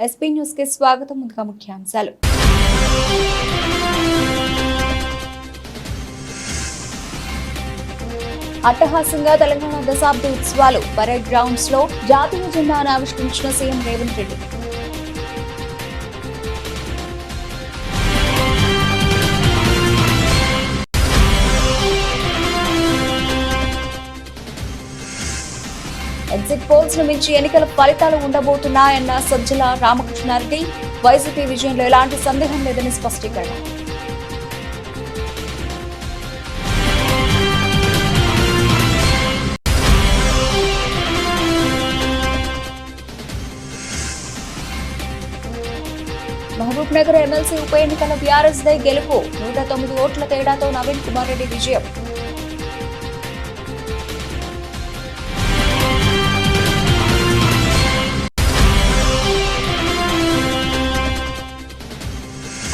SP news కి స్వాగతం. ముందుగా ముఖ్యాంశాలు. అట్టహాసంగా తెలంగాణ దశాబ్ది ఉత్సవాలు. పరేడ్ గ్రౌండ్స్ లో జాతీయ జెండాను ఆవిష్కరించిన CM Revanth Reddy. Exit polls ను మించి ఎన్నికల ఫలితాలు ఉండబోతున్నాయన్న సజ్జల రామకృష్ణారెడ్డి. వైసీపీ విజయంలో ఎలాంటి సందేహం లేదని స్పష్టీకరణ. మహబూబ్ నగర్ ఎమ్మెల్సీ ఉప ఎన్నికల బీఆర్ఎస్ దే గెలుపు. 109 ఓట్ల తేడాతో నవీన్ కుమార్ రెడ్డి విజయం.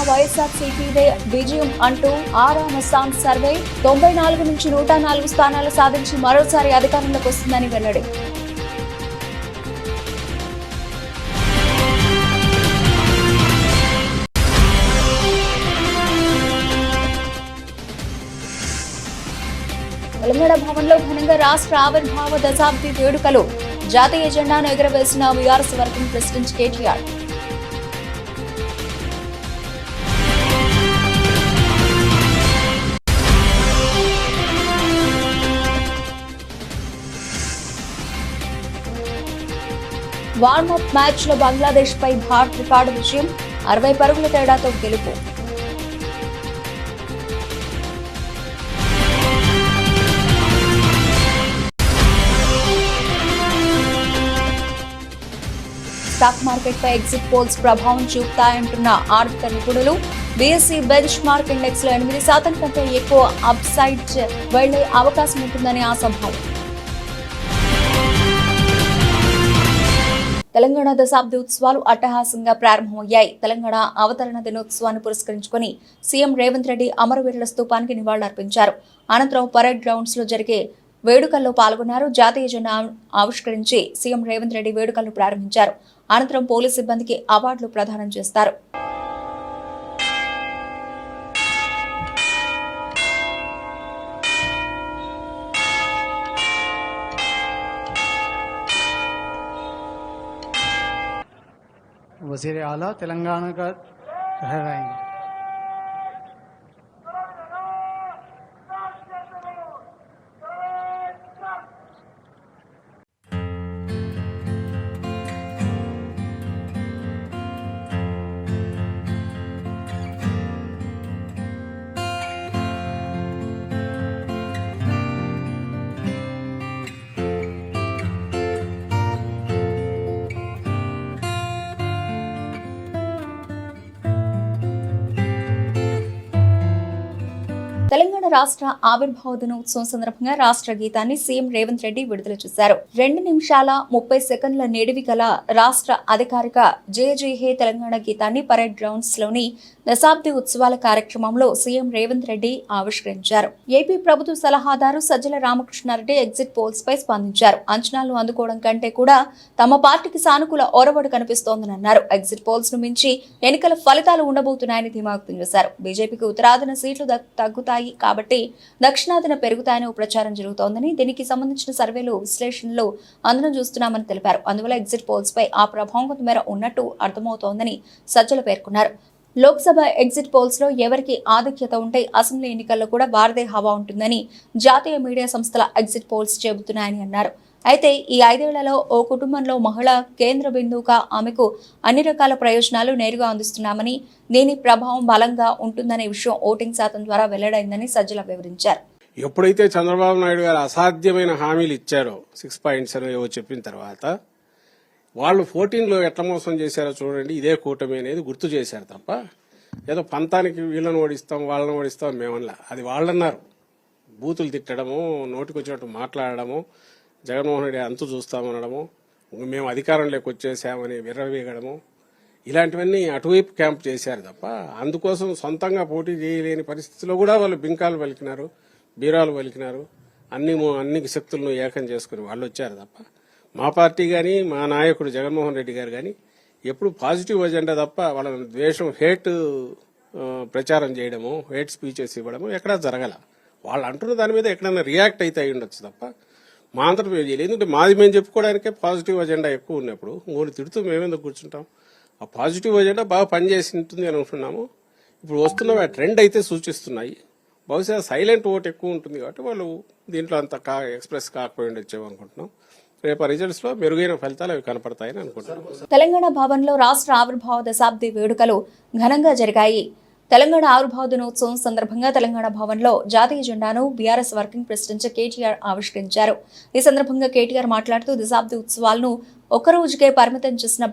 వైఎస్ఆర్సీపీదే విజయం అంటూ ఆరామస్థాన్ సర్వే 94 నుంచి 104 స్థానాలు సాధించి మరోసారి అధికారంలోకి వస్తుందని వెల్లడి. తెలంగాణ భవన్లో ఘనంగా రాష్ట్ర ఆవిర్భావ దశాబ్ది వేడుకలు. జాతీయ జెండాను ఎగురవేసిన BRS working president KTR. Warmup match లో బంగ్లాదేశ్ పై భారత్ రికార్డు విజయం. 60 పరుగుల తేడాతో గెలుపు. స్టాక్ మార్కెట్ పై ఎగ్జిట్ పోల్స్ ప్రభావం చూపుతాయంటున్న ఆర్థిక నిపుణులు. బీఎస్సీ బెంచ్ మార్క్ ఇండెక్స్ లో 8% కంటే ఎక్కువ అప్ సైడ్ వెళ్లే అవకాశం ఉంటుందని ఆశాభావం. తెలంగాణ దశాబ్ది ఉత్సవాలు అట్టహాసంగా ప్రారంభమయ్యాయి. తెలంగాణ అవతరణ దినోత్సవాన్ని పురస్కరించుకుని సీఎం రేవంత్ రెడ్డి అమరవీరుల స్తూపానికి నివాళులర్పించారు. అనంతరం పరేడ్ గ్రౌండ్స్ లో జరిగే వేడుకల్లో పాల్గొన్నారు. జాతీయ జెండా ఆవిష్కరించి సీఎం రేవంత్ రెడ్డి వేడుకలను ప్రారంభించారు. అనంతరం పోలీస్ సిబ్బందికి అవార్డులు ప్రదానం చేస్తారు. वज़ीर आला तेलंगाना का ठहराएंगे. తెలంగాణ రాష్ట్ర ఆవిర్భావ దినోత్సవం సందర్భంగా రాష్ట్ర గీతాన్ని సీఎం రేవంత్ రెడ్డి విడుదల చేశారు. 2 నిమిషాల 30 సెకండ్ల నిడివి గల రాష్ట్ర అధికారిక జయ జయ హే తెలంగాణ గీతాన్ని పరేడ్ గ్రౌండ్స్ లోని దశాబ్ది ఉత్సవాల కార్యక్రమంలో సీఎం రేవంత్ రెడ్డి ఆవిష్కరించారు. ఏపీ ప్రభుత్వ సలహాదారు సజ్జల రామకృష్ణారెడ్డి ఎగ్జిట్ పోల్స్ పై స్పందించారు. అంచనాలు అందుకోవడం కంటే కూడా తమ పార్టీకి సానుకూల ఒరవడి కనిపిస్తోందని అన్నారు. ఎగ్జిట్ పోల్స్ ను మించి ఎన్నికల ఫలితాలు ఉండబోతున్నాయని ధీమా వ్యక్తం చేశారు. బీజేపీకి ఉత్తరాదిన సీట్లు తగ్గుతాయి కాబట్టి దక్షిణాదిన పెరుగుతాయని ప్రచారం జరుగుతోందని, దీనికి సంబంధించిన సర్వేలు విశ్లేషణలు అందరం చూస్తున్నామని తెలిపారు. అందువల్ల ఎగ్జిట్ పోల్స్ పై ఆ ప్రభావం కొంతమేర ఉన్నట్టు అర్థమవుతోందని సజ్జల పేర్కొన్నారు. లోక్సభ ఎగ్జిట్ పోల్స్ లో ఎవరికి ఆధిక్యత ఉంటే అసెంబ్లీ ఎన్నికల్లో కూడా వారిదే హవా ఉంటుందని జాతీయ మీడియా సంస్థల ఎగ్జిట్ పోల్స్ చెబుతున్నాయని అన్నారు. అయితే ఈ 5 ఏళ్లలో ఓ కుటుంబంలో మహిళ కేంద్ర బిందువుగా ఆమెకు అన్ని రకాల ప్రయోజనాలు నేరుగా అందిస్తున్నామని, దీని ప్రభావం బలంగా ఉంటుందనే విషయం ఓటింగ్ శాతం ద్వారా వెల్లడైందని సజ్జల వివరించారు. ఎప్పుడైతే చంద్రబాబు నాయుడు గారు అసాధ్యమైన హామీలు ఇచ్చారో 6 పాయింట్స్ ఏవో చెప్పిన తర్వాత వాళ్ళు 14లో ఎట్లా మోసం చేశారో చూడండి. ఇదే కూటమి అనేది గుర్తు చేశారు తప్ప ఏదో పంతానికి వీళ్ళని ఓడిస్తాం వాళ్ళని ఓడిస్తాం మేమన్నా. అది వాళ్ళన్నారు. బూతులు తిట్టడము, నోటికొచ్చినట్టు మాట్లాడడము, జగన్మోహన్ రెడ్డి అంతు చూస్తామనడము, మేము అధికారంలోకి వచ్చేసామని విర్రవీగడము, ఇలాంటివన్నీ అటువైపు క్యాంప్ చేశారు తప్ప అందుకోసం సొంతంగా పోటీ చేయలేని పరిస్థితిలో కూడా వాళ్ళు బింకాలు పలికినారు, బీరాలు పలికినారు. అన్ని శక్తులను ఏకం చేసుకుని వాళ్ళు వచ్చారు తప్ప మా పార్టీ కానీ మా నాయకుడు జగన్మోహన్ రెడ్డి గారు కానీ ఎప్పుడు పాజిటివ్ ఎజెండా తప్ప వాళ్ళ ద్వేషం, హేట్ ప్రచారం చేయడము, హేట్ స్పీచెస్ ఇవ్వడము ఎక్కడా జరగల. వాళ్ళు అంటున్న దాని మీద ఎక్కడైనా రియాక్ట్ అయితే అయి ఉండొచ్చు తప్ప మా అంతటా మేము చేయలేదు. ఎందుకంటే మాది మేము చెప్పుకోవడానికే పాజిటివ్ ఎజెండా ఎక్కువ ఉన్నప్పుడు ఇంకోటి తిడుతూ మేమెందుకు కూర్చుంటాం? ఆ పాజిటివ్ ఎజెండా బాగా పనిచేసి ఉంటుంది అని అనుకున్నాము. ఇప్పుడు వస్తున్న ట్రెండ్ అయితే సూచిస్తున్నాయి. బహుశా సైలెంట్ ఓట్ ఎక్కువ ఉంటుంది కాబట్టి వాళ్ళు దీంట్లో అంత ఎక్స్ప్రెస్ కాకపోయి ఉండొచ్చేమో అనుకుంటున్నాం. రేపు రిజల్ట్స్ లో మెరుగైన ఫలితాలు అవి కనపడతాయని అనుకుంటున్నాం. తెలంగాణ భవన్లో రాష్ట్ర ఆవిర్భావ దశాబ్ది వేడుకలు ఘనంగా జరిగాయి. తెలంగాణ ఆవిర్భావ దినోత్సవం సందర్భంగా తెలంగాణ భవన్లో జాతీయ జెండాను బీఆర్ఎస్ వర్కింగ్ ప్రెసిడెంట్ కేటీఆర్ ఆవిష్కరించారు. ఈ సందర్భంగా కేటీఆర్ మాట్లాడుతూ దశాబ్ది ఉత్సవాలను ఒక్కరోజుకే పరిమితం చేసిన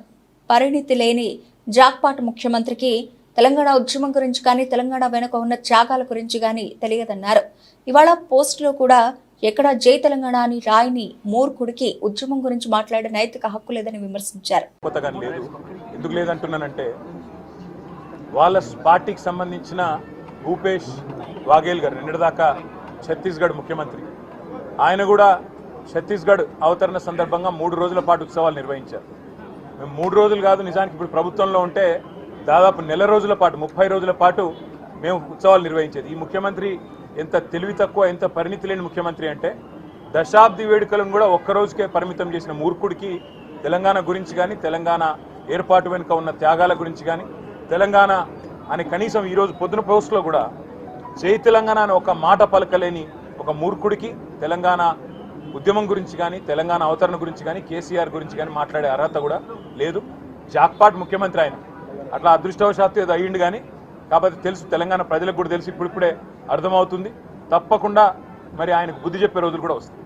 పరిణితి లేని జాక్పాట్ ముఖ్యమంత్రికి తెలంగాణ ఉద్యమం గురించి కానీ తెలంగాణ వెనుక ఉన్న త్యాగాల గురించి కానీ తెలియదన్నారు. ఇవాళ పోస్టులో కూడా ఎక్కడ జై తెలంగాణ అని రాయిని మూర్ఖుడికి ఉద్యమం గురించి మాట్లాడే నైతిక హక్కు లేదని విమర్శించారు. కొత్తగా లేదు. ఎందుకు లేదంటున్నానంటే వాళ్ళ పార్టీకి సంబంధించిన భూపేష్ వాఘేల్ గారు నిన్నటిదాకా ఛత్తీస్గఢ్ ముఖ్యమంత్రి, ఆయన కూడా ఛత్తీస్గఢ్ అవతరణ సందర్భంగా 3 రోజుల పాటు ఉత్సవాలు నిర్వహించారు. మేము 3 రోజులు కాదు, నిజానికి ఇప్పుడు ప్రభుత్వంలో ఉంటే దాదాపు నెల రోజుల పాటు 30 రోజుల పాటు మేము ఉత్సవాలు నిర్వహించేది. ఈ ముఖ్యమంత్రి ఎంత తెలివి తక్కువ, ఎంత పరిణితి లేని ముఖ్యమంత్రి అంటే దశాబ్ది వేడుకలను కూడా ఒక్కరోజుకే పరిమితం చేసిన మూర్ఖుడికి తెలంగాణ గురించి కానీ తెలంగాణ ఏర్పాటు వెనుక ఉన్న త్యాగాల గురించి కానీ తెలంగాణ అని కనీసం ఈరోజు పొద్దున పోస్టులో కూడా జై తెలంగాణ అని ఒక మాట పలకలేని ఒక మూర్ఖుడికి తెలంగాణ ఉద్యమం గురించి కానీ తెలంగాణ అవతరణ గురించి కానీ కేసీఆర్ గురించి కానీ మాట్లాడే అర్హత కూడా లేదు. జాక్పాట్ ముఖ్యమంత్రి ఆయన, అట్లా అదృష్టవశాత్తు ఏదో అయ్యిండు కానీ కాబట్టి తెలుసు, తెలంగాణ ప్రజలకు కూడా తెలుసు, ఇప్పుడిప్పుడే అర్థమవుతుంది. తప్పకుండా మరి ఆయనకు బుద్ధి చెప్పే రోజులు కూడా వస్తాయి.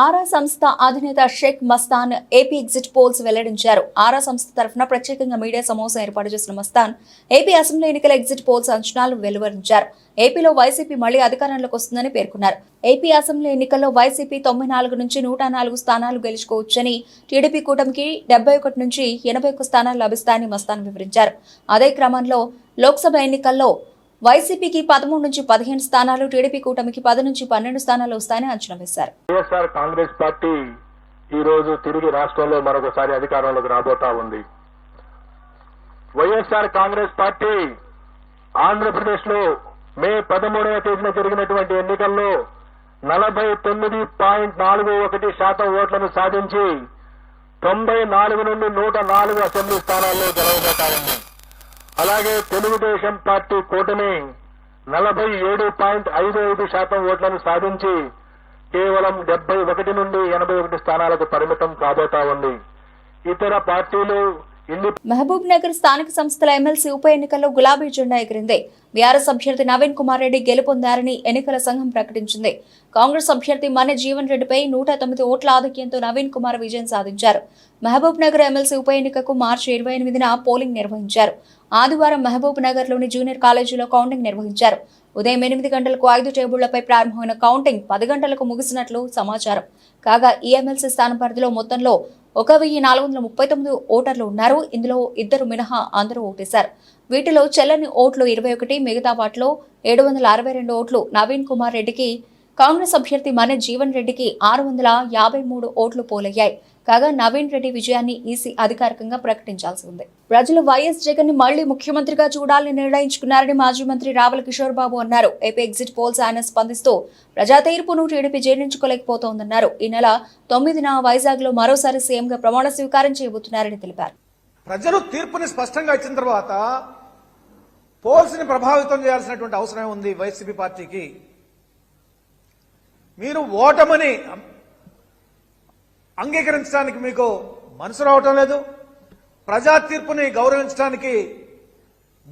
ఆరా సంస్థ అధినేత Shaik Mastan AP exit polls వెల్లడించారు. ఆరా సంస్థ తరఫున ప్రత్యేకంగా మీడియా సమావేశం ఏర్పాటు చేసిన మస్తాన్ ఏపీ అసెంబ్లీ ఎన్నికల ఎగ్జిట్ పోల్స్ అంచనాలు వెలువరించారు. ఏపీలో వైసీపీ మళ్లీ అధికారంలోకి వస్తుందని పేర్కొన్నారు. ఏపీ అసెంబ్లీ ఎన్నికల్లో వైసీపీ 94 నుంచి 104 స్థానాలు గెలుచుకోవచ్చని, టీడీపీ కూటమికి 71 నుంచి 81 స్థానాలు లభిస్తాయని మస్తాన్ వివరించారు. అదే క్రమంలో లోక్సభ ఎన్నికల్లో వైసీపీకి 13 నుంచి 15 స్థానాలు, టీడీపీ కూటమికి 10 నుంచి 12 స్థానాలు వస్తాయని అంచనా వేశారు. వైఎస్ఆర్ కాంగ్రెస్ పార్టీ ఈ రోజు తిరిగి రాష్ట్రంలో మరొకసారి అధికారంలోకి రాబోతా ఉంది. వైఎస్ఆర్ కాంగ్రెస్ పార్టీ ఆంధ్రప్రదేశ్ లో మే 13వ తేదీన జరిగినటువంటి ఎన్నికల్లో 49.41% ఓట్లను సాధించి 94 నుండి 104 అసెంబ్లీ స్థానాల్లో గెలవబోతా ఉంది. అలాగే తెలుగుదేశం పార్టీ కూటమి 47.55% ఓట్లను సాధించి కేవలం 71 నుండి 81 స్థానాలకు పరిమితం కాబోతా ఉంది. ఇతర పార్టీలు మహబూబ్ నగర్ స్థానిక సంస్థల ఎమ్మెల్సీ ఉప ఎన్నికల్లో గులాబీ జెండా ఎగిరింది. బీఆర్ఎస్ అభ్యర్థి నవీన్ కుమార్ రెడ్డి గెలుపొందారని ఎన్నికల సంఘం ప్రకటించింది. కాంగ్రెస్ అభ్యర్థి మన్నె జీవన్ రెడ్డిపై 109 ఓట్ల ఆధిక్యంతో నవీన్ కుమార్ విజయం సాధించారు. మహబూబ్ నగర్ ఎమ్మెల్సీ ఉప ఎన్నికకు మార్చి 28న పోలింగ్ నిర్వహించారు. ఆదివారం మహబూబ్ నగర్ లోని జూనియర్ కాలేజీలో కౌంటింగ్ నిర్వహించారు. ఉదయం 8 గంటలకు 5 టేబుళ్లపై ప్రారంభమైన కౌంటింగ్ 10 గంటలకు ముగిసినట్లు సమాచారం. కాగా ఈ ఎమ్మెల్సీ స్థాన పరిధిలో మొత్తంలో 1439 ఓటర్లు ఉన్నారు. ఇందులో 2 మినహా అందరూ ఓటేశారు. వీటిలో చెల్లని ఓట్లు 21, మిగతా వాటిలో 762 ఓట్లు నవీన్ కుమార్ రెడ్డికి, కాంగ్రెస్ అభ్యర్థి మన్నె జీవన్ రెడ్డికి 653 ఓట్లు పోలయ్యాయి. కాగా నవీన్ రెడ్డి విజయాన్ని ఈసీ అధికారికంగా ప్రకటించాల్సి ఉంది. ప్రజలు వైఎస్ జగన్ ని మళ్లీ ముఖ్యమంత్రిగా చూడాలని నిర్ణయించుకున్నారని మాజీ మంత్రి రావుల కిషోర్ బాబు అన్నారు. ఏపీ ఎగ్జిట్ పోల్స్ ఆయన స్పందిస్తూ ప్రజా తీర్పును టీడీపీ జీర్ణించుకోలేకపోతోందన్నారు. ఈ నెల 9న వైజాగ్ లో మరోసారి సీఎంగా ప్రమాణ స్వీకారం చేయబోతున్నారని తెలిపారు. ప్రజలు తీర్పుని స్పష్టంగా ఇచ్చిన తర్వాత పోల్స్ ని ప్రభావితం చేయాల్సినటువంటి అవసరం ఉంది వైసీపీ పార్టీకి. మీరు ఓటమిని అంగీకరించడానికి మీకు మనసు రావటం లేదు, ప్రజా తీర్పుని గౌరవించడానికి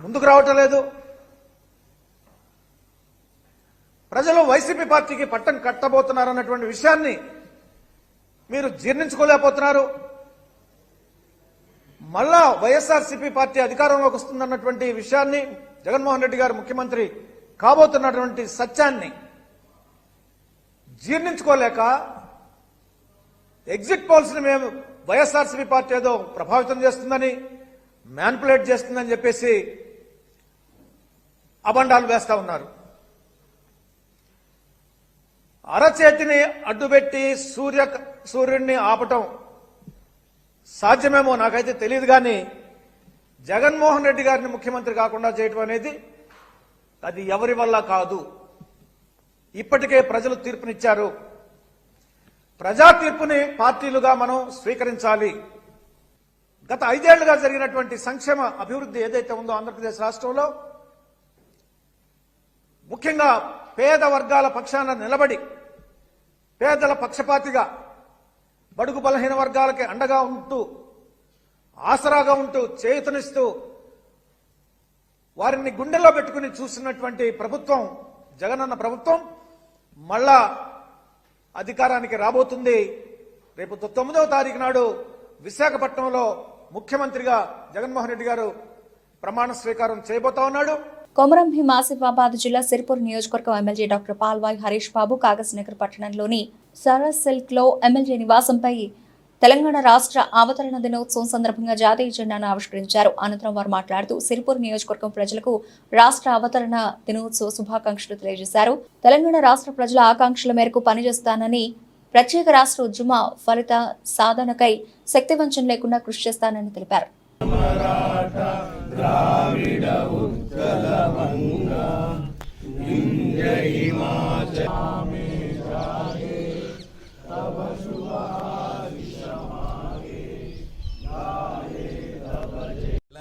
ముందుకు రావటం లేదు. ప్రజలు వైసీపీ పార్టీకి పట్టం కట్టబోతున్నారన్నటువంటి విషయాన్ని మీరు జీర్ణించుకోలేకపోతున్నారు. మళ్ళా వైఎస్ఆర్సీపీ పార్టీ అధికారంలోకి వస్తుందన్నటువంటి విషయాన్ని, జగన్మోహన్ రెడ్డి గారు ముఖ్యమంత్రి కాబోతున్నటువంటి సత్యాన్ని జీర్ణించుకోలేక ఎగ్జిట్ పోల్స్ ని మేము వైఎస్ఆర్సీపీ పార్టీ ఏదో ప్రభావితం చేస్తుందని, మ్యానిపులేట్ చేస్తుందని చెప్పేసి అబండాలు వేస్తా ఉన్నారు. అరచేతిని అడ్డుపెట్టి సూర్యుడిని ఆపటం సాధ్యమేమో నాకైతే తెలియదు, కానీ జగన్మోహన్ రెడ్డి గారిని ముఖ్యమంత్రి కాకుండా చేయడం అనేది అది ఎవరి వల్ల కాదు. ఇప్పటికే ప్రజలు తీర్పునిచ్చారు. ప్రజా తీర్పుని పార్టీలుగా మనం స్వీకరించాలి. గత 5 ఏళ్లుగా జరిగినటువంటి సంక్షేమ అభివృద్ధి ఏదైతే ఉందో ఆంధ్రప్రదేశ్ రాష్ట్రంలో ముఖ్యంగా పేద వర్గాల పక్షాన నిలబడి పేదల పక్షపాతిగా బడుగు బలహీన వర్గాలకి అండగా ఉంటూ ఆసరాగా ఉంటూ చేయూతనిస్తూ వారిని గుండెల్లో పెట్టుకుని చూసినటువంటి ప్రభుత్వం జగనన్న ప్రభుత్వం మళ్ళా అధికారానికి రాబోతుంది. రేపు 9వ తారీఖు నాడు విశాఖపట్నంలో ముఖ్యమంత్రిగా జగన్మోహన్ రెడ్డి గారు ప్రమాణ స్వీకారం చేయబోతా ఉన్నాడు. కొమరం భీం ఆసిఫాబాద్ జిల్లా సిరిపూర్ నియోజకవర్గం ఎమ్మెల్యే డాక్టర్ పాల్వాయి హరీష్ బాబు కాగజ్నగర్ పట్టణంలోని సరస్ సిల్క్ లో ఎమ్మెల్యే నివాసంపై తెలంగాణ రాష్ట్ర అవతరణ దినోత్సవం సందర్భంగా జాతీయ జెండాను ఆవిష్కరించారు. అనంతరం వారు మాట్లాడుతూ సిరిపూర్ నియోజకవర్గం ప్రజలకు రాష్ట్ర అవతరణ దినోత్సవ శుభాకాంక్షలు తెలియజేశారు. తెలంగాణ రాష్ట్ర ప్రజల ఆకాంక్షల మేరకు పనిచేస్తానని, ప్రత్యేక రాష్ట్ర ఉద్యమ ఫలిత సాధనకై శక్తివంచన లేకుండా కృషి చేస్తానని తెలిపారు.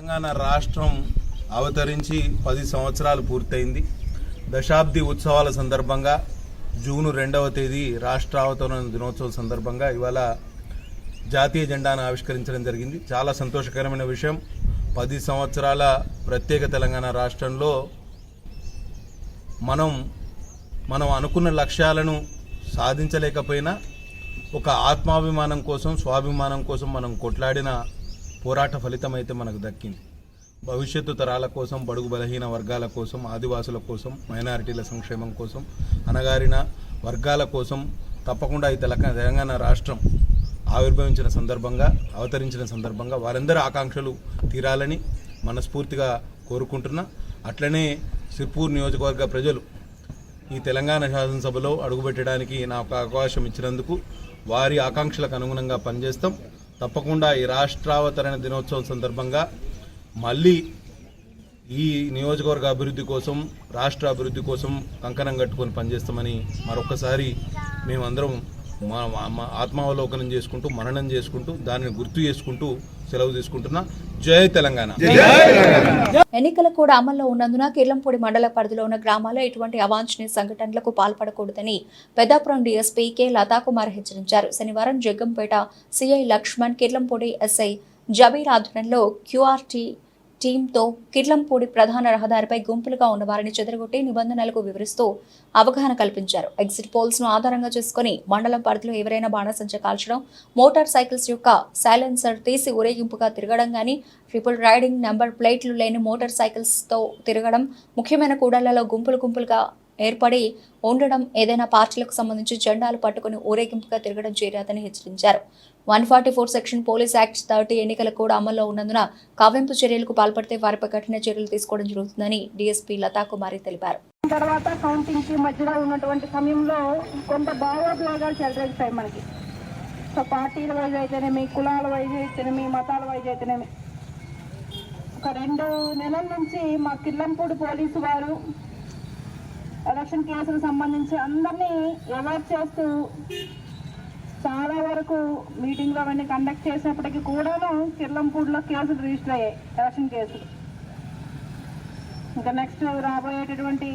తెలంగాణ రాష్ట్రం అవతరించి 10 సంవత్సరాలు పూర్తయింది. దశాబ్ది ఉత్సవాల సందర్భంగా జూన్ 2వ తేదీ రాష్ట్ర అవతరణ దినోత్సవం సందర్భంగా ఇవాళ జాతీయ జెండాను ఆవిష్కరించడం జరిగింది. చాలా సంతోషకరమైన విషయం. 10 సంవత్సరాల ప్రత్యేక తెలంగాణ రాష్ట్రంలో మనం అనుకున్న లక్ష్యాలను సాధించలేకపోయినా ఒక ఆత్మాభిమానం కోసం, స్వాభిమానం కోసం మనం కొట్లాడిన పోరాట ఫలితం అయితే మనకు దక్కింది. భవిష్యత్తు తరాల కోసం, బడుగు బలహీన వర్గాల కోసం, ఆదివాసుల కోసం, మైనారిటీల సంక్షేమం కోసం, అణగారిన వర్గాల కోసం తప్పకుండా ఈ తెలంగాణ రాష్ట్రం ఆవిర్భవించిన సందర్భంగా, అవతరించిన సందర్భంగా వారందరి ఆకాంక్షలు తీరాలని మనస్ఫూర్తిగా కోరుకుంటున్నా. అట్లనే సిర్పూర్ నియోజకవర్గ ప్రజలు ఈ తెలంగాణ శాసనసభలో అడుగుపెట్టడానికి నాకు అవకాశం ఇచ్చినందుకు వారి ఆకాంక్షలకు అనుగుణంగా పనిచేస్తాం. తప్పకుండా ఈ రాష్ట్రావతరణ దినోత్సవం సందర్భంగా మళ్ళీ ఈ నియోజకవర్గ అభివృద్ధి కోసం, రాష్ట్ర అభివృద్ధి కోసం కంకణం కట్టుకొని పనిచేస్తామని మరొకసారి మేమందరం ఆత్మావలోకనం చేసుకుంటూ, మననం చేసుకుంటూ, దానిని గుర్తు చేసుకుంటూ సెలవు తీసుకుంటున్నా. జై తెలంగాణ. ఎన్నికల కూడా అమల్లో ఉన్నందున కిర్లంపూడి మండల పరిధిలో ఉన్న గ్రామాల్లో ఎటువంటి అవాంఛనీయ సంఘటనలకు పాల్పడకూడదని పెద్దాపురం డీఎస్పీ కె లతాకుమార్ హెచ్చరించారు. శనివారం జగ్గంపేట సిఐ లక్ష్మణ్, కిర్లంపూడి ఎస్ఐ జబీర్ ఆధ్వర్యంలో క్యూఆర్టీ టీంతో కిర్లంపూడి ప్రధాన రహదారిపై గుంపులుగా ఉన్న వారిని చెదరగొట్టి నిబంధనలకు వివరిస్తూ అవగాహన కల్పించారు. ఎగ్జిట్ పోల్స్ ను ఆధారంగా చేసుకుని మండలం పరిధిలో ఎవరైనా బాణసంచ కాల్చడం, మోటార్ సైకిల్స్ యొక్క సైలెన్సర్ తీసి ఊరేగింపుగా తిరగడం గానీ, ట్రిపుల్ రైడింగ్, నెంబర్ ప్లేట్లు లేని మోటార్ సైకిల్స్ తో తిరగడం, ముఖ్యమైన కూడళ్లలో గుంపులుగా ఏర్పడి ఉండడం, ఏదైనా పార్టీలకు సంబంధించి జెండాలు పట్టుకుని ఊరేగింపుగా తిరగడం చేయరాదని హెచ్చరించారు. 144 సెక్షన్ పోలీస్ యాక్ట్ 30 ఎన్నికల కూడా అమల్లో ఉన్నందున కావింపు చర్యలకు పాల్పడితే వారిపై కఠిన చర్యలు తీసుకోవడం జరుగుతుందని డీఎస్పీ లతాకుమారి తెలిపారు. తర్వాత కౌంటింగ్ కి మధ్యలో ఉన్నటువంటి సమయంలో కొంత భావోద్వేగాలు చెలరేగుతాయి మనకి. సో పార్టీల వైజ్ అయితేనేమి, కులాల వైజ్ అయితేనేమి, మతాల వైజ్ అయితేనేమి. ఒక 2 నెలల నుంచి మా కిర్లంపూడి పోలీసు వారు ఎలక్షన్ కేసులకు సంబంధించి అందరినీ అవాయిడ్ చేస్తూ చాలా వరకు మీటింగ్లు అవన్నీ కండక్ట్ చేసినప్పటికీ కూడాను కిర్లంపూడిలో కేసులు రిజిస్టర్ అయ్యాయి, ఎలక్షన్ కేసులు. ఇంకా నెక్స్ట్ రాబోయేటటువంటి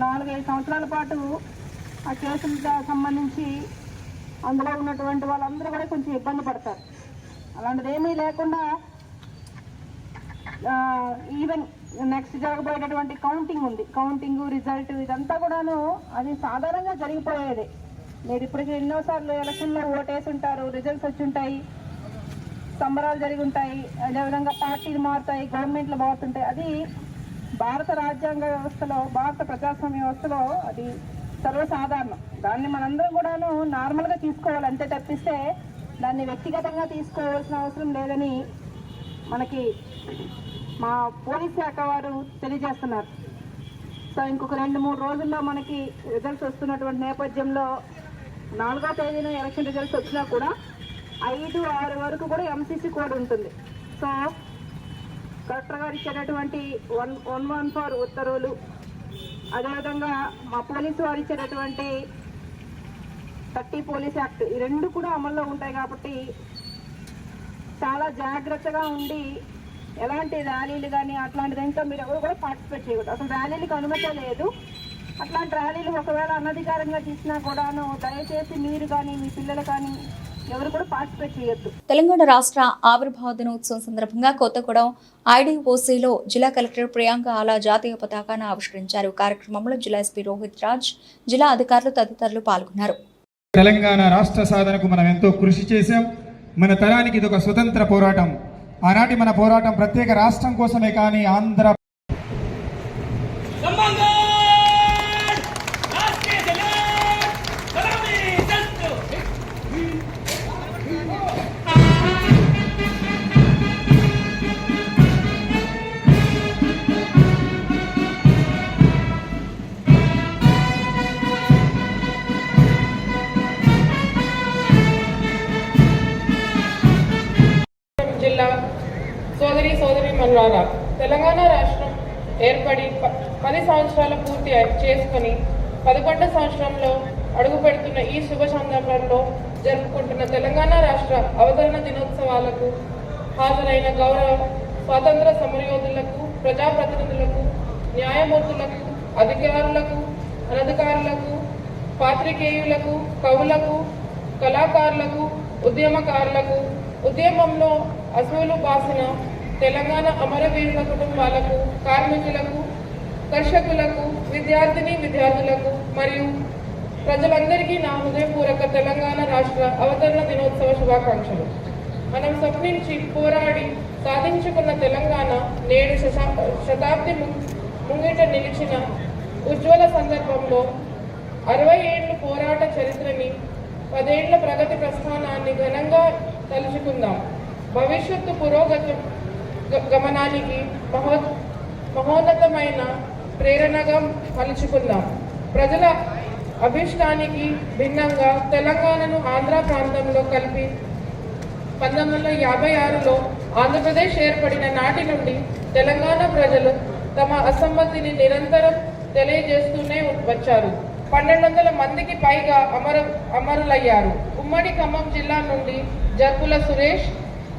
4-5 సంవత్సరాల పాటు ఆ కేసులకు సంబంధించి అందులో ఉన్నటువంటి వాళ్ళందరూ కూడా కొంచెం ఇబ్బంది పడతారు. అలాంటిది ఏమీ లేకుండా ఈవెన్ నెక్స్ట్ జరగబోయేటటువంటి కౌంటింగ్ ఉంది, కౌంటింగ్ రిజల్ట్ ఇదంతా కూడాను అది సాధారణంగా జరిగిపోయేది. మీరు ఇప్పటికీ ఎన్నోసార్లు ఎలక్షన్లో ఓటేసి ఉంటారు, రిజల్ట్స్ వచ్చి ఉంటాయి, సంబరాలు జరిగి ఉంటాయి, అదేవిధంగా పార్టీలు మారుతాయి, గవర్నమెంట్లు మారుతుంటాయి. అది భారత రాజ్యాంగ వ్యవస్థలో, భారత ప్రజాస్వామ్య వ్యవస్థలో అది సర్వసాధారణం. దాన్ని మనందరం కూడాను నార్మల్గా తీసుకోవాలి, అంతే తప్పిస్తే దాన్ని వ్యక్తిగతంగా తీసుకోవాల్సిన అవసరం లేదని మనకి మా పోలీస్ శాఖ వారు తెలియజేస్తున్నారు. సో ఇంకొక 2-3 రోజుల్లో మనకి రిజల్ట్స్ వస్తున్నటువంటి నేపథ్యంలో 4వ తేదీన ఎలక్షన్ రిజల్ట్స్ వచ్చినా కూడా 5-6 వరకు కూడా ఎంసీసీ కోడ్ ఉంటుంది. సో కలెక్టర్ గారు ఇచ్చేటటువంటి 114 ఉత్తర్వులు, అదేవిధంగా మా పోలీసు వారు ఇచ్చేటటువంటి 30 పోలీస్ యాక్ట్, ఈ రెండు కూడా అమల్లో ఉంటాయి. కాబట్టి చాలా జాగ్రత్తగా ఉండి ఎలాంటి ర్యాలీలు కానీ అట్లాంటి దాంట్లో మీరు ఎవరు కూడా పార్టిసిపేట్ చేయకూడదు. అసలు ర్యాలీలకు అనుమతి లేదు. అట్లాంటి ర్యాలీలు ఒకవేళ అనధికారంగా తీసినా కూడాను దయచేసి మీరు కానీ మీ పిల్లలు కానీ ఎవరు కూడా పార్టిసిపేట్ చేయొద్దు. తెలంగాణ రాష్ట్ర ఆవిర్భావ దినోత్సవం సందర్భంగా కొత్తగూడెం ఐడీఓసీలో జిల్లా కలెక్టర్ ప్రియాంక ఆలా జాతీయ పతాకాన్ని ఆవిష్కరించారు. కార్యక్రమంలో జిల్లా ఎస్పీ రోహిత్ రాజ్, జిల్లా అధికారులు తదితరులు పాల్గొన్నారు. తెలంగాణ రాష్ట్ర సాధనకు మనం ఎంతో కృషి చేశాం. మన తరానికి ఇది ఒక స్వతంత్ర పోరాటం. ఆనాటి మన పోరాటం ప్రత్యేక రాష్ట్రం కోసమే కానీ ఆంధ్ర జిల్లా సోదరీమణులారా, తెలంగాణ రాష్ట్రం ఏర్పడి 10 సంవత్సరాలు పూర్తి చేసుకుని 11వ సంవత్సరంలో అడుగు పెడుతున్న ఈ శుభ సందర్భంలో జరుపుకుంటున్న తెలంగాణ రాష్ట్ర అవతరణ దినోత్సవాలకు హాజరైన గౌరవ స్వాతంత్ర సమరయోధులకు, ప్రజాప్రతినిధులకు, న్యాయమూర్తులకు, అధికారులకు, అనధికారులకు, పాత్రికేయులకు, కవులకు, కళాకారులకు, ఉద్యమకారులకు, ఉద్యమంలో అసూలు బాసిన తెలంగాణ అమరవీరుల కుటుంబాలకు, కార్మికులకు, కర్షకులకు, విద్యార్థులకు మరియు ప్రజలందరికీ నా హృదయపూర్వక తెలంగాణ రాష్ట్ర అవతరణ దినోత్సవ శుభాకాంక్షలు. మనం స్వప్నించి పోరాడి సాధించుకున్న తెలంగాణ నేడు శతాబ్ది ముంగిట నిలిచిన ఉజ్వల సందర్భంలో 60 ఏళ్ల పోరాట చరిత్రని, 10 ఏళ్ల ప్రగతి ప్రస్థానాన్ని ఘనంగా తలుచుకుందాం. భవిష్యత్తు పురోగతి గమనానికి మహోన్నతమైన ప్రేరణగా మలుచుకుందాం. ప్రజల అభిష్టానికి భిన్నంగా తెలంగాణను ఆంధ్ర ప్రాంతంలో కలిపి 1956లో ఆంధ్రప్రదేశ్ ఏర్పడిన నాటి నుండి తెలంగాణ ప్రజలు తమ అసమ్మతిని నిరంతరం తెలియజేస్తూనే వచ్చారు. 1200 మందికి పైగా అమరులయ్యారు. ఉమ్మడి ఖమ్మం జిల్లా నుండి జర్పుల సురేష్,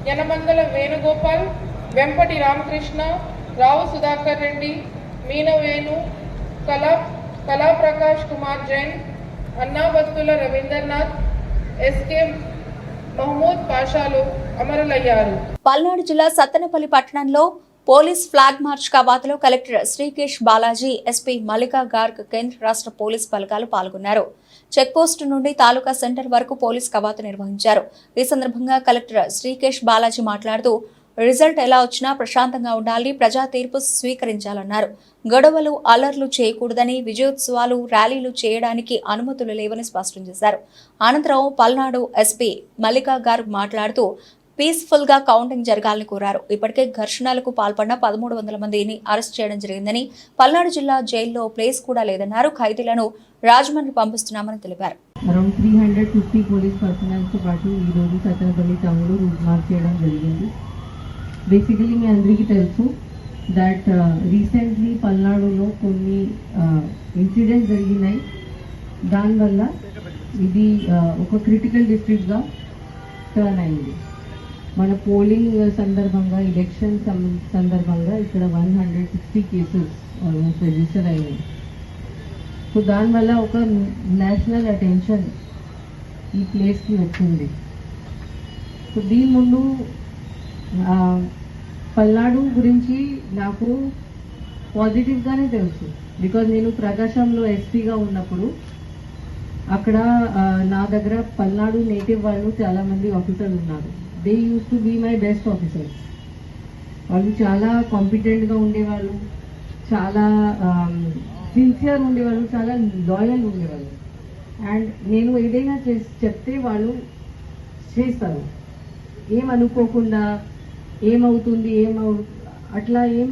యనమందల వేణుగోపాల్, వెంపటి రామకృష్ణ, రావు సుధాకర్ రెడ్డి, మీనవేణు, కళాప్రకాష్ కుమార్ జైన్, అన్నాబత్తుల రవీంద్రనాథ్, ఎస్కే మహమూద్ పాషాలు అమరులయ్యారు. పల్నాడు జిల్లా సత్తెనపల్లి పట్టణంలో పోలీస్ ఫ్లాగ్ మార్చ్ కవాతులో కలెక్టర్ శ్రీకేష్ బాలాజీ, ఎస్పీ మల్లికా గార్గ్, కేంద్ర రాష్ట్ర పోలీస్ బలగాలు పాల్గొన్నారు. చెక్పోస్టు నుండి తాలూకా సెంటర్ వరకు పోలీస్ కవాతు నిర్వహించారు. ఈ సందర్భంగా కలెక్టర్ శ్రీకేష్ బాలాజీ మాట్లాడుతూ రిజల్ట్ ఎలా వచ్చినా ప్రశాంతంగా ఉండాలి, ప్రజా తీర్పు స్వీకరించాలన్నారు. గొడవలు, అల్లర్లు చేయకూడదని, విజయోత్సవాలు, ర్యాలీలు చేయడానికి అనుమతులు లేవని స్పష్టం చేశారు. అనంతరం పల్నాడు ఎస్పీ మల్లికా గార్గ్ మాట్లాడుతూ పీస్ఫుల్ గా కౌంటింగ్ జరగాలని కోరారు. ఇప్పటికే ఘర్షణలకు పాల్పడిన 1300 మందిని అరెస్ట్ చేయడం జరిగిందని, పల్నాడు జిల్లా జైల్లో ప్లేస్ కూడా లేదన్నారు. ఖైదీలను రాజమండ్రి పంపిస్తున్నామని తెలిపారు. అరౌండ్ 350 పోలీస్ పర్సనల్ తో పాటు ఈ రోజు సత్తెనపల్లి టౌన్ లో రూట్ మార్చ్ చేయడం జరిగింది. బేసికలీ మీ అందరికీ తెలుసు దట్ రీసెంట్లీ పల్నాడులో కొన్ని ఇన్సిడెంట్స్ జరిగినాయి. దానివల్ల ఇది ఒక క్రిటికల్ డిస్ట్రిక్ట్ గా టర్న్ అయింది. మన పోలింగ్ సందర్భంగా, ఎలక్షన్ సందర్భంగా ఇక్కడ 160 కేసెస్ ఆల్మోస్ట్ రిజిస్టర్ అయ్యాయి. సో దానివల్ల ఒక నేషనల్ అటెన్షన్ ఈ ప్లేస్కి వచ్చింది. సో దీని ముందు పల్నాడు గురించి నాకు పాజిటివ్గానే తెలుసు. బికాజ్ నేను ప్రకాశంలో ఎస్పీగా ఉన్నప్పుడు అక్కడ నా దగ్గర పల్నాడు నేటివ్ వాళ్ళు చాలామంది ఆఫీసర్లు ఉన్నారు. They used to be my best officers. వాళ్ళు చాలా కాంపిటెంట్గా ఉండేవాళ్ళు, చాలా సిన్సియర్ ఉండేవాళ్ళు, చాలా లాయల్ ఉండేవాళ్ళు. అండ్ నేను ఏదైనా చెప్తే వాళ్ళు చేస్తారు, ఏమనుకోకుండా ఏమవుతుంది అట్లా ఏం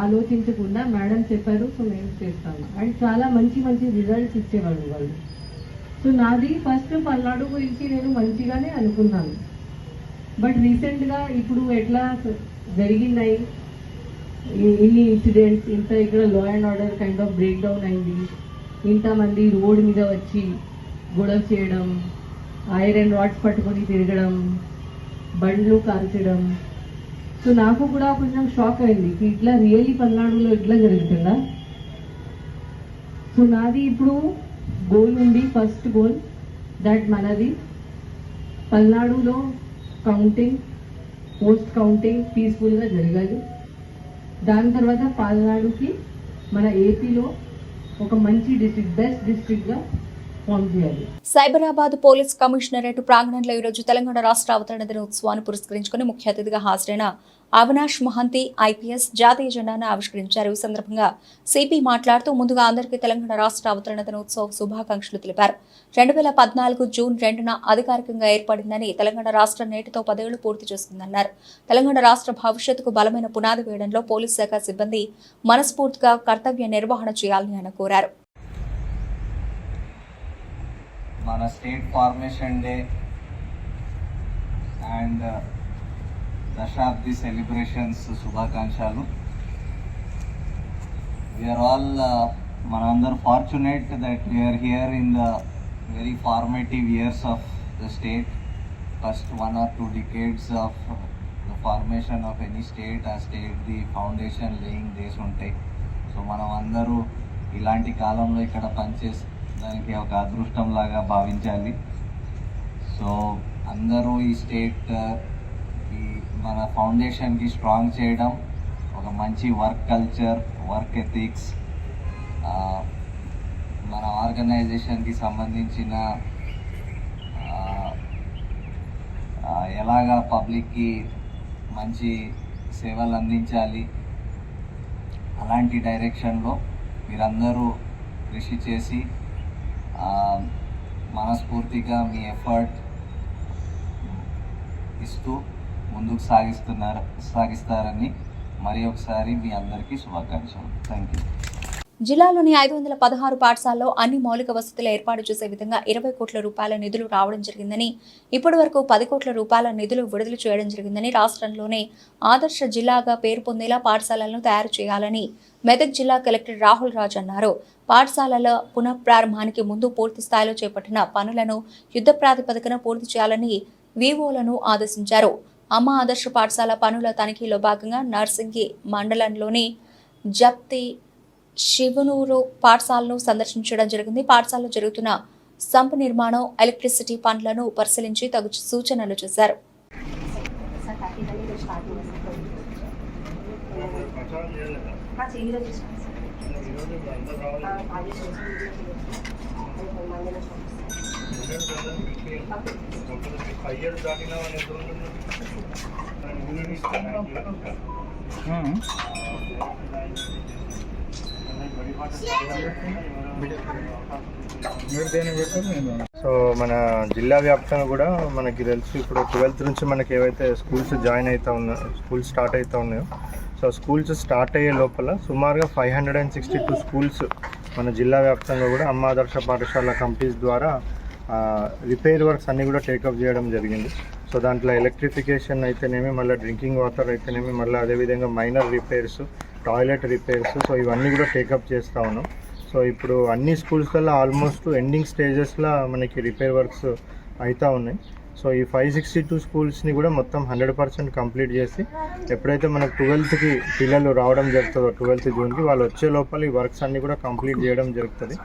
ఆలోచించకుండా మేడం చెప్పారు, సో మేము చేస్తాము. అండ్ చాలా మంచి మంచి రిజల్ట్స్ ఇచ్చేవాళ్ళు వాళ్ళు. సో నాది ఫస్ట్ పల్నాడు గురించి నేను మంచిగానే అనుకున్నాను. బట్ రీసెంట్గా ఇప్పుడు ఎట్లా జరిగినాయి, ఇన్ని ఇన్సిడెంట్స్, ఇంత ఇక్కడ law and order kind of break down అయింది, ఇంతమంది రోడ్ మీద వచ్చి గొడవ చేయడం, ఐరన్ రాడ్స్ పట్టుకొని తిరగడం, బండ్లు కాల్చడం. సో నాకు కూడా కొంచెం షాక్ అయింది, ఇట్లా రియల్లీ పల్నాడులో ఇట్లా జరుగుతుందా. సో నాది ఇప్పుడు గోల్ ఉంది, ఫస్ట్ గోల్ దట్ మనది పల్నాడులో కౌంటింగ్, పోస్ట్ కౌంటింగ్ పీస్ఫుల్గా జరగాలి. దాని తర్వాత పల్నాడుకి మన ఏపీలో ఒక మంచి డిస్ట్రిక్ట్, బెస్ట్ డిస్ట్రిక్ట్గా ఫామ్ చేయాలి. సైబరాబాద్ పోలీస్ కమిషనరేట్ ప్రాంగణంలో ఈరోజు తెలంగాణ రాష్ట్ర అవతరణ దినోత్సవాన్ని పురస్కరించుకుని ముఖ్య అతిథిగా హాజరైన అవినాష్ మహంతి ఐపీఎస్ జాతీయ జెండాను ఆవిష్కరించారు. ఈ సందర్భంగా సిపి మాట్లాడుతూ ముందుగా అందరికీ తెలంగాణ రాష్ట్ర అవతరణ దినోత్సవ శుభాకాంక్షలు తెలిపారు. 2014 జూన్ 2న అధికారికంగా ఏర్పడిందని, తెలంగాణ రాష్ట్రం నేటితో 10 ఏళ్లు పూర్తి చేసుకుందన్నారు. తెలంగాణ రాష్ట్ర భవిష్యత్తుకు బలమైన పునాది వేయడంలో పోలీస్ శాఖ సిబ్బంది మనస్ఫూర్తిగా కర్తవ్య నిర్వహణ చేయాలని ఆయన కోరారు. మన స్టేట్ ఫార్మేషన్ డే అండ్ దశాబ్ది సెలబ్రేషన్స్ శుభాకాంక్షలు. వీఆర్ ఆల్ మనందరూ fortunate that we are here in the very formative years of the state. First 1 or 2 decades of the formation of any state, ఆ state the foundation laying days ఉంటాయి. So మనం అందరూ ఇలాంటి కాలంలో ఇక్కడ పనిచేసి దానికి ఒక అదృష్టం లాగా భావించాలి. సో అందరూ ఈ స్టేట్ ఈ మన ఫౌండేషన్కి స్ట్రాంగ్ చేయడం, ఒక మంచి వర్క్ కల్చర్, వర్క్ ఎథిక్స్, మన ఆర్గనైజేషన్కి సంబంధించిన ఎలాగా పబ్లిక్కి మంచి సేవలు అందించాలి, అలాంటి డైరెక్షన్లో మీరందరూ కృషి చేసి మనస్ఫూర్తిగా మీ ఎఫర్ట్ ఇస్తూ ముందుకు సాగిస్తారని మరి ఒకసారి మీ అందరికీ శుభాకాంక్షలు. Thank you. జిల్లాలోని 516 పాఠశాలలో అన్ని మౌలిక వసతులు ఏర్పాటు చేసే విధంగా 20 కోట్ల రూపాయల నిధులు రావడం జరిగిందని, ఇప్పటి వరకు 10 కోట్ల రూపాయల నిధులు విడుదల చేయడం జరిగిందని, రాష్ట్రంలోనే ఆదర్శ జిల్లాగా పేరు పొందేలా పాఠశాలలను తయారు చేయాలని మెదక్ జిల్లా కలెక్టర్ రాహుల్ రాజ్ అన్నారు. పాఠశాలల పునఃప్రారంభానికి ముందు పూర్తి స్థాయిలో చేపట్టిన పనులను యుద్ధ ప్రాతిపదికన పూర్తి చేయాలని వివోలను ఆదేశించారు. అమ్మ ఆదర్శ పాఠశాల పనుల తనిఖీలో భాగంగా నర్సింగి మండలంలోని జప్తి శివనూరు పాఠశాలను సందర్శించడం జరిగింది. పాఠశాలలో జరుగుతున్న సంప్ నిర్మాణం, ఎలక్ట్రిసిటీ పనులను పరిశీలించి తగు సూచనలు చేశారు. సో మన జిల్లా వ్యాప్తంగా కూడా మనకి తెలుసు, ఇప్పుడు 12th నుంచి మనకి ఏవైతే స్కూల్స్ స్కూల్స్ స్టార్ట్ అవుతూ ఉన్నాయో, సో స్కూల్స్ స్టార్ట్ అయ్యే లోపల సుమారుగా 562 స్కూల్స్ మన జిల్లా వ్యాప్తంగా కూడా అమ్మ ఆదర్శ పాఠశాల కంపెనీస్ ద్వారా రిపేర్ వర్క్స్ అన్నీ కూడా టేకప్ చేయడం జరిగింది. సో దాంట్లో ఎలక్ట్రిఫికేషన్ అయితేనేమి, మళ్ళీ డ్రింకింగ్ వాటర్ అయితేనేమి, మళ్ళీ అదేవిధంగా minor repairs, toilet repairs, so ఇవన్నీ కూడా టేకప్ చేస్తూ ఉన్నాం. సో ఇప్పుడు అన్ని స్కూల్స్లలో ఆల్మోస్ట్ ఎండింగ్ స్టేజెస్లో మనకి రిపేర్ వర్క్స్ అవుతూ ఉన్నాయి. సో ఈ 562 స్కూల్స్ని కూడా మొత్తం 100% కంప్లీట్ చేసి, ఎప్పుడైతే మనకు 12th పిల్లలు రావడం జరుగుతుందో 12th జూన్కి, వాళ్ళు వచ్చే లోపల ఈ వర్క్స్ అన్నీ కూడా కంప్లీట్ చేయడం జరుగుతుంది.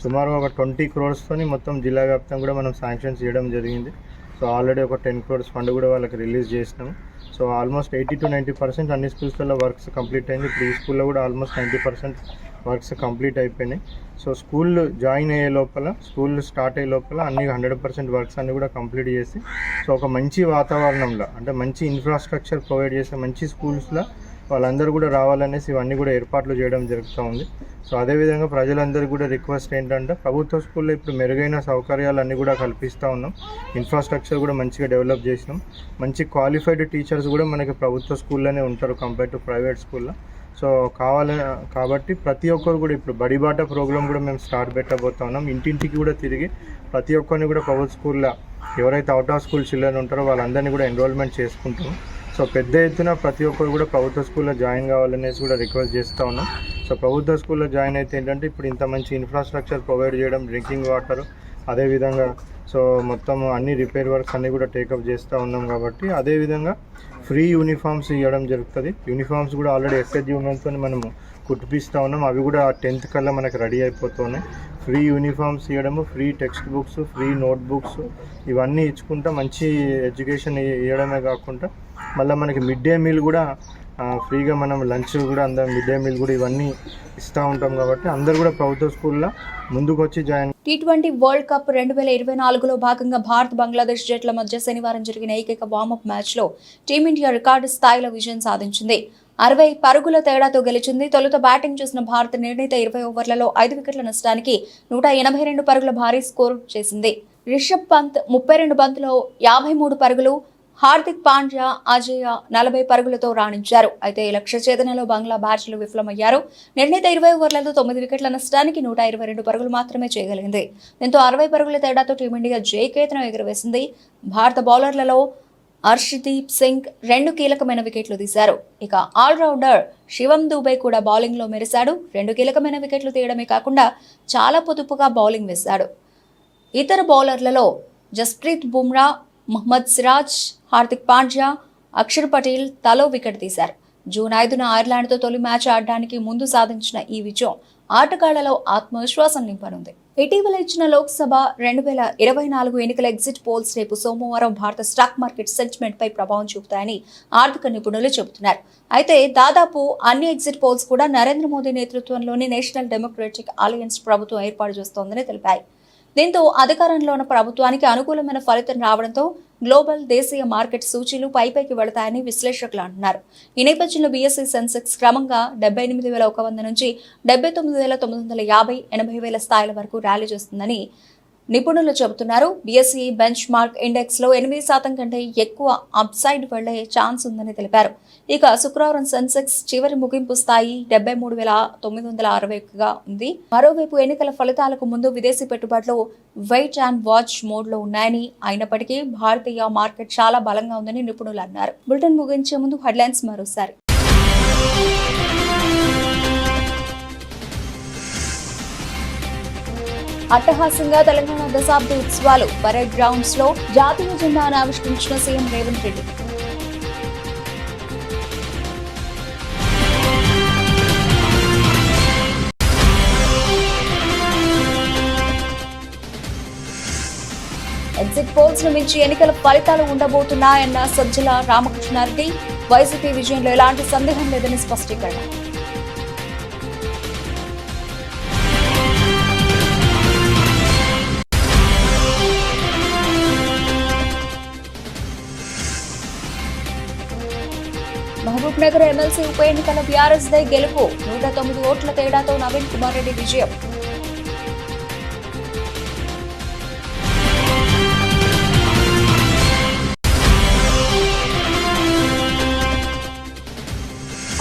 సుమారు ఒక 20 crores మొత్తం జిల్లా వ్యాప్తంగా కూడా మనం శాంక్షన్ చేయడం జరిగింది. సో ఆల్రెడీ ఒక 10 crores ఫండ్ కూడా వాళ్ళకి రిలీజ్ చేసినాము. సో ఆల్మోస్ట్ 80 to 90% అన్ని స్కూల్స్లలో వర్క్స్ కంప్లీట్ అయింది. ఇప్పుడు ఈ స్కూల్లో కూడా ఆల్మోస్ట్ 90% వర్క్స్ కంప్లీట్ అయిపోయినాయి. సో స్కూల్ జాయిన్ అయ్యే లోపల, స్కూల్ స్టార్ట్ అయ్యే లోపల అన్ని 100% వర్క్స్ అన్నీ కూడా కంప్లీట్ చేసి, సో ఒక మంచి వాతావరణంలో, అంటే మంచి ఇన్ఫ్రాస్ట్రక్చర్ ప్రొవైడ్ చేసే మంచి స్కూల్స్లో వాళ్ళందరూ కూడా రావాలనేసి ఇవన్నీ కూడా ఏర్పాట్లు చేయడం జరుగుతూ ఉంది. సో అదేవిధంగా ప్రజలందరికీ కూడా రిక్వెస్ట్ ఏంటంటే, ప్రభుత్వ స్కూల్లో ఇప్పుడు మెరుగైన సౌకర్యాలన్నీ కూడా కల్పిస్తూ ఉన్నాం, ఇన్ఫ్రాస్ట్రక్చర్ కూడా మంచిగా డెవలప్ చేసినాం, మంచి క్వాలిఫైడ్ టీచర్స్ కూడా మనకి ప్రభుత్వ స్కూల్లోనే ఉంటారు కంపేర్ టు ప్రైవేట్ స్కూల్లో. సో కాబట్టి ప్రతి ఒక్కరు కూడా ఇప్పుడు బడిబాట ప్రోగ్రామ్ కూడా మేము స్టార్ట్ పెట్టబోతా ఉన్నాం. ఇంటింటికి కూడా తిరిగి ప్రతి ఒక్కరిని కూడా ప్రభుత్వ స్కూల్లో ఎవరైతే అవుట్ ఆఫ్ స్కూల్ చిల్డ్రన్ ఉంటారో వాళ్ళందరినీ కూడా ఎన్రోల్మెంట్ చేసుకుంటాం. సో పెద్ద ఎత్తున ప్రతి ఒక్కరు కూడా ప్రభుత్వ స్కూల్లో జాయిన్ కావాలనేసి కూడా రిక్వెస్ట్ చేస్తూ ఉన్నాం. సో ప్రభుత్వ స్కూల్లో జాయిన్ అయితే ఏంటంటే ఇప్పుడు ఇంత మంచి ఇన్ఫ్రాస్ట్రక్చర్ ప్రొవైడ్ చేయడం, డ్రింకింగ్ వాటర్, అదేవిధంగా సో మొత్తం అన్ని రిపేర్ వర్క్స్ అన్నీ కూడా టేకప్ చేస్తూ ఉన్నాం కాబట్టి అదేవిధంగా ఫ్రీ యూనిఫామ్స్ ఇవ్వడం జరుగుతుంది. యూనిఫామ్స్ కూడా ఆల్రెడీ ఎస్హెచ్ ఉమెన్తో మనము కుట్టిపిస్తూ ఉన్నాం. అవి కూడా 10th కల్లా మనకు రెడీ అయిపోతున్నాయి. ఫ్రీ యూనిఫామ్స్ ఇవ్వడము, free text books, free note books ఇవన్నీ ఇచ్చుకుంటా మంచి ఎడ్యుకేషన్ ఇవ్వడమే కాకుండా మళ్ళీ మనకి మిడ్ డే మీల్ కూడా ఫ్రీగా, మనం లంచ్ కూడా అందరం మిడ్ డే మీల్ కూడా ఇవన్నీ ఇస్తూ ఉంటాం కాబట్టి అందరు కూడా ప్రభుత్వ స్కూల్లో ముందుకు వచ్చి జాయిన్. T20 వరల్డ్ కప్ 2024లో భాగంగా భారత్ బంగ్లాదేశ్ జట్ల మధ్య శనివారం జరిగిన ఏకైక వార్మప్ మ్యాచ్లో టీమిండియా రికార్డు స్థాయిలో విజయం సాధించింది. 60 పరుగుల తేడాతో గెలిచింది. తొలుత బ్యాటింగ్ చేసిన భారత్ నిర్ణీత 20 ఓవర్లలో 5 వికెట్ల నష్టానికి 182 పరుగుల భారీ స్కోరు చేసింది. రిషబ్ పంత్ 32 బంతుల్లో 53 పరుగులు, హార్దిక్ పాండ్యా, అజయ్ 40 పరుగులతో రాణించారు. అయితే లక్ష్య ఛేదనలో బంగ్లా బ్యాటర్లు విఫలమయ్యారు. నిర్ణీత 20 ఓవర్లలో 9 వికెట్ల నష్టానికి 122 పరుగులు మాత్రమే చేయగలిగింది. దీంతో 60 పరుగుల తేడాతో టీమిండియా జయకేతనం ఎగురవేసింది. భారత బౌలర్లలో హర్షదీప్ సింగ్ 2 కీలకమైన వికెట్లు తీశారు. ఇక ఆల్రౌండర్ శివం దూబే కూడా బౌలింగ్లో మెరిశాడు. 2 కీలకమైన వికెట్లు తీయడమే కాకుండా చాలా పొదుపుగా బౌలింగ్ వేశాడు. ఇతర బౌలర్లలో జస్ప్రీత్ బుమ్రా, మహమ్మద్ సిరాజ్, హార్దిక్ పాండ్యా, అక్షర్ పటేల్ తలో వికెట్ తీశారు. జూన్ 5న ఐర్లాండ్తో తొలి మ్యాచ్ ఆడడానికి ముందు సాధించిన ఈ విజయం ఆటగాళ్లలో ఆత్మవిశ్వాసం నింపనుంది. ఇటీవల ఇచ్చిన లోక్సభ 2024 ఎన్నికల ఎగ్జిట్ పోల్స్ రేపు సోమవారం భారత స్టాక్ మార్కెట్ సెంటిమెంట్ పై ప్రభావం చూపుతాయని ఆర్థిక నిపుణులు చెబుతున్నారు. అయితే దాదాపు అన్ని ఎగ్జిట్ పోల్స్ కూడా నరేంద్ర మోదీ నేతృత్వంలోని నేషనల్ డెమోక్రటిక్ అలయన్స్ ప్రభుత్వం ఏర్పాటు చేస్తోందని తెలిపాయి. దీంతో అధికారంలో ఉన్న ప్రభుత్వానికి అనుకూలమైన ఫలితం రావడంతో గ్లోబల్, దేశీయ మార్కెట్ సూచీలు పైకి వెళతాయని విశ్లేషకులు అంటున్నారు. ఈ నేపథ్యంలో బీఎస్ఈ సెన్సెక్స్ క్రమంగా 78,100 నుంచి 79,950, 80,000 స్థాయిల వరకు ర్యాలీ చేస్తుందని నిపుణులు చెబుతున్నారు. బీఎస్ఈ బెంచ్ మార్క్ ఇండెక్స్ లో 8% కంటే ఎక్కువ అప్సైడ్ వెళ్లే ఛాన్స్ ఉందని తెలిపారు. ఇక శుక్రవారం సెన్సెక్స్ చివరి ముగింపు స్థాయి 73,961గా ఉంది. మరోవైపు ఎన్నికల ఫలితాలకు ముందు విదేశీ పెట్టుబడులు వెయిట్ అండ్ వాచ్ మోడ్ లో ఉన్నాయని, అయినప్పటికీ భారతీయ మార్కెట్ చాలా బలంగా ఉందని నిపుణులు అన్నారు. బులెటిన్ ముగించే ముందు హెడ్లైన్స్ మరోసారి. అట్టహాసంగా తెలంగాణ దశాబ్ది ఉత్సవాలు. పరేడ్ గ్రౌండ్స్ లో జాతీయ జెండాను ఆవిష్కరించిన CM Revanth Reddy. Exit polls ను మించి ఎన్నికల ఫలితాలు ఉండబోతున్నాయన్న సజ్జల రామకృష్ణారెడ్డి. వైసీపీ విజయంలో ఎలాంటి సందేహం లేదని స్పష్టీకరణ. మహబూబ్ నగర్ ఎమ్మెల్సీ ఉప ఎన్నికల బీఆర్ఎస్ దే గెలుపు. 109 ఓట్ల తేడాతో నవీన్ కుమార్ రెడ్డి విజయం.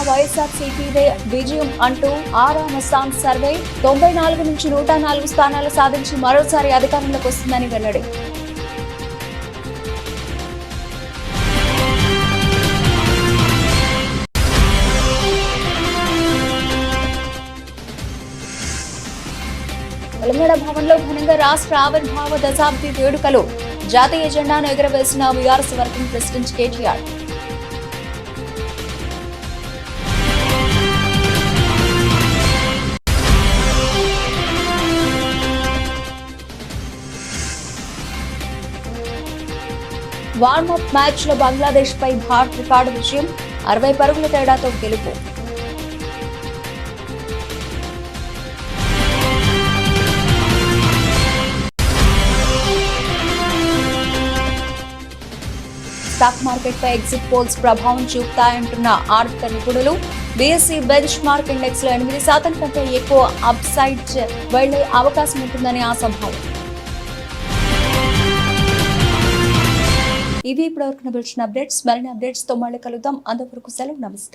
వైఎస్ఆర్సీపీదే విజయం అంటూ ఆరామస్థాన్ సర్వే 94 నుంచి 104 స్థానాలు సాధించి మరోసారి అధికారంలోకి వస్తుందని వెల్లడి. తెలంగాణ భవన్లో ఘనంగా రాష్ట్ర ఆవిర్భావ దశాబ్ది వేడుకలు. జాతీయ జెండాను ఎగురవేసిన BRS working president KTR. Warmup match లో బంగ్లాదేశ్ పై భారత్ రికార్డు విజయం. 60 పరుగుల తేడాతో గెలుపు. స్టాక్ మార్కెట్ పై ఎగ్జిట్ పోల్స్ ప్రభావం చూపుతాయంటున్న ఆర్థిక నిపుణులు. బీఎస్ఈ బెంచ్ మార్క్ ఇండెక్స్ లో 8% కంటే ఎక్కువ అప్ సైడ్ వెళ్లే అవకాశం ఉంటుందని ఆశాభావం. ఇవి ఇప్పటివరకు నిలిచిన అప్డేట్స్. మరిన్ని అప్డేట్స్ తో మళ్ళీ కలుద్దాం. అంతవరకు సెలవు. నమస్తే.